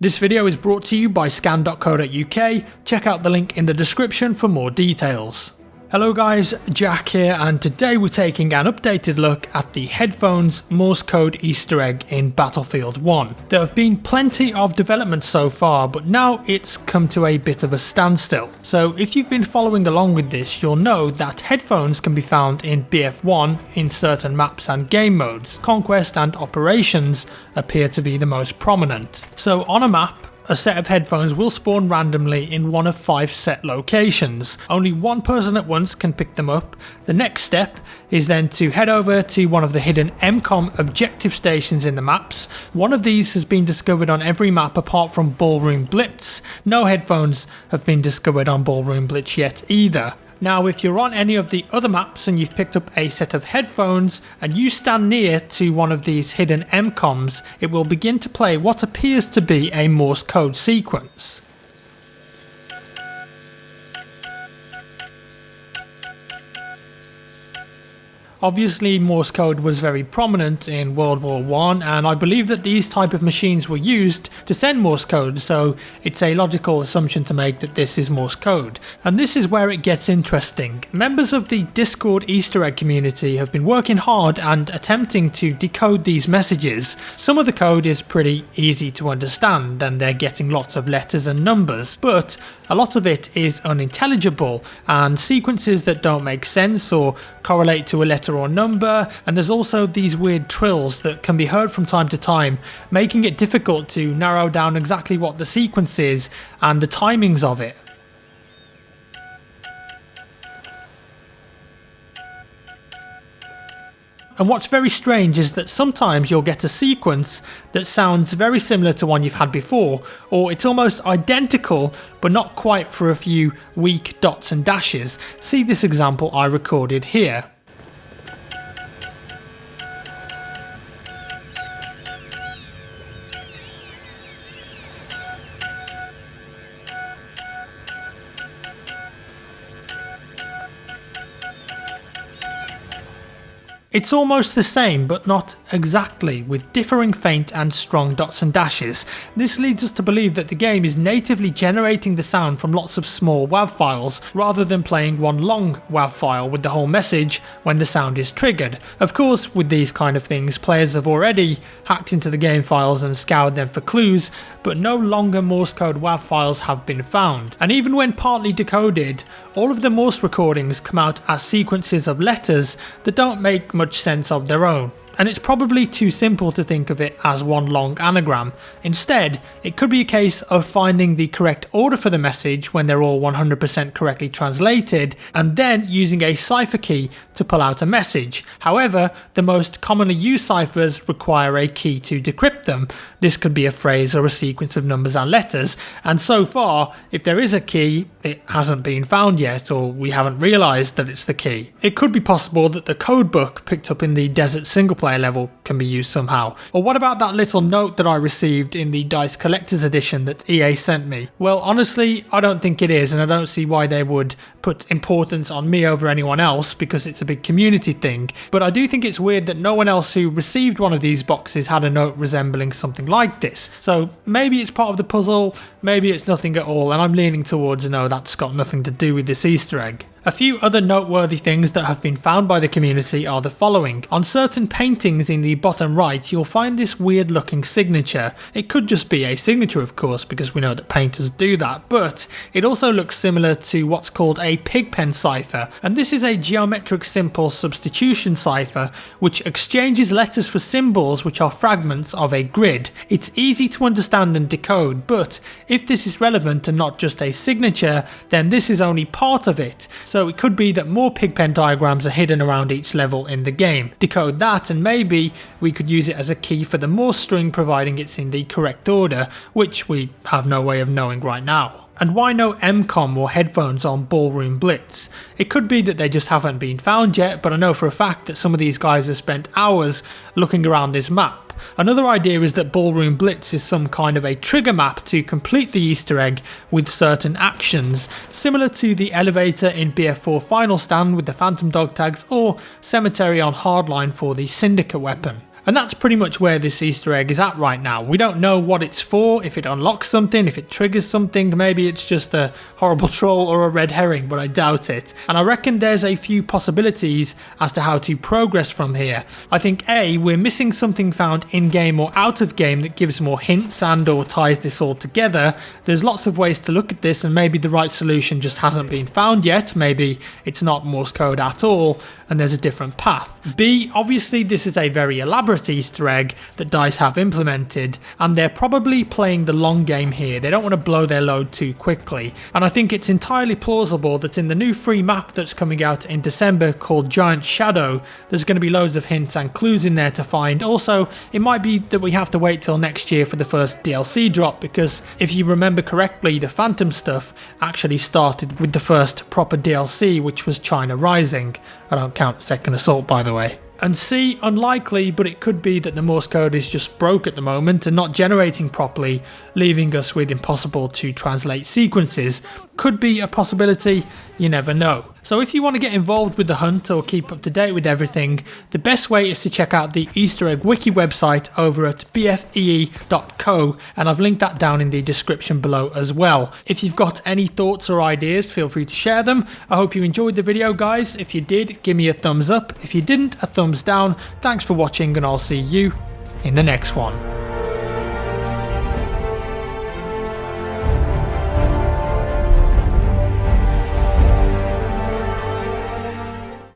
This video is brought to you by scan.co.uk. Check out the link in the description for more details. Hello guys, Jack here, and today we're taking an updated look at the headphones Morse code Easter egg in Battlefield 1. There have been plenty of developments so far, but now it's come to a bit of a standstill. So if you've been following along with this, you'll know that headphones can be found in BF1 in certain maps and game modes. Conquest and Operations appear to be the most prominent. So on a map, a set of headphones will spawn randomly in one of 5 set locations. Only one person at once can pick them up. The next step is then to head over to one of the hidden MCOM objective stations in the maps. One of these has been discovered on every map apart from Ballroom Blitz. No headphones have been discovered on Ballroom Blitz yet either. Now if you're on any of the other maps and you've picked up a set of headphones and you stand near to one of these hidden MCOMs, it will begin to play what appears to be a Morse code sequence. Obviously Morse code was very prominent in World War I, and I believe that these type of machines were used to send Morse code, so it's a logical assumption to make that this is Morse code. And this is where it gets interesting. Members of the Discord Easter egg community have been working hard and attempting to decode these messages. Some of the code is pretty easy to understand and they're getting lots of letters and numbers, but a lot of it is unintelligible and sequences that don't make sense or correlate to a letter or number, and there's also these weird trills that can be heard from time to time, making it difficult to narrow down exactly what the sequence is and the timings of it. And what's very strange is that sometimes you'll get a sequence that sounds very similar to one you've had before, or it's almost identical but not quite for a few weak dots and dashes. See this example I recorded here. It's almost the same, but not exactly, with differing faint and strong dots and dashes. This leads us to believe that the game is natively generating the sound from lots of small WAV files, rather than playing one long WAV file with the whole message when the sound is triggered. Of course, with these kind of things, players have already hacked into the game files and scoured them for clues, but no longer Morse code WAV files have been found. And even when partly decoded, all of the Morse recordings come out as sequences of letters that don't make much sense of their own. And it's probably too simple to think of it as one long anagram. Instead, it could be a case of finding the correct order for the message when they're all 100% correctly translated, and then using a cipher key to pull out a message. However, the most commonly used ciphers require a key to decrypt them. This could be a phrase or a sequence of numbers and letters, and so far, if there is a key, it hasn't been found yet, or we haven't realised that it's the key. It could be possible that the codebook picked up in the Desert single player level can be used somehow. Or what about that little note that I received in the Dice Collector's Edition that EA sent me? Well, honestly, I don't think it is, and I don't see why they would put importance on me over anyone else because it's a big community thing. But I do think it's weird that no one else who received one of these boxes had a note resembling something like this. So maybe it's part of the puzzle, maybe it's nothing at all, and I'm leaning towards no, that's got nothing to do with this Easter egg. A few other noteworthy things that have been found by the community are the following. On certain paintings in the bottom right, you'll find this weird looking signature. It could just be a signature, of course, because we know that painters do that, but it also looks similar to what's called a pigpen cipher, and this is a geometric simple substitution cipher which exchanges letters for symbols which are fragments of a grid. It's easy to understand and decode, but if this is relevant and not just a signature, then this is only part of it. So it could be that more pigpen diagrams are hidden around each level in the game. Decode that and maybe we could use it as a key for the Morse string, providing it's in the correct order, which we have no way of knowing right now. And why no MCOM or headphones on Ballroom Blitz? It could be that they just haven't been found yet, but I know for a fact that some of these guys have spent hours looking around this map. Another idea is that Ballroom Blitz is some kind of a trigger map to complete the Easter egg with certain actions, similar to the elevator in BF4 Final Stand with the Phantom dog tags, or Cemetery on Hardline for the Syndicate weapon. And that's pretty much where this Easter egg is at right now. We don't know what it's for, if it unlocks something, if it triggers something, maybe it's just a horrible troll or a red herring, but I doubt it. And I reckon there's a few possibilities as to how to progress from here. I think A, we're missing something found in-game or out of game that gives more hints and or ties this all together. There's lots of ways to look at this, and maybe the right solution just hasn't been found yet. Maybe it's not Morse code at all and there's a different path. B, obviously this is a very elaborate Easter egg that DICE have implemented, and they're probably playing the long game here. They don't want to blow their load too quickly, and I think it's entirely plausible that in the new free map that's coming out in December called Giant Shadow, there's going to be loads of hints and clues in there to find. Also, it might be that we have to wait till next year for the first DLC drop, because if you remember correctly, the Phantom stuff actually started with the first proper DLC, which was China Rising. I don't count Second Assault, by the way. And C, unlikely, but it could be that the Morse code is just broke at the moment and not generating properly, leaving us with impossible to translate sequences. Could be a possibility, you never know. So if you want to get involved with the hunt or keep up to date with everything, the best way is to check out the Easter egg wiki website over at bfee.co, and I've linked that down in the description below as well. If you've got any thoughts or ideas, feel free to share them. I hope you enjoyed the video, guys. If you did, give me a thumbs up. If you didn't, a thumbs down. Thanks for watching, and I'll see you in the next one.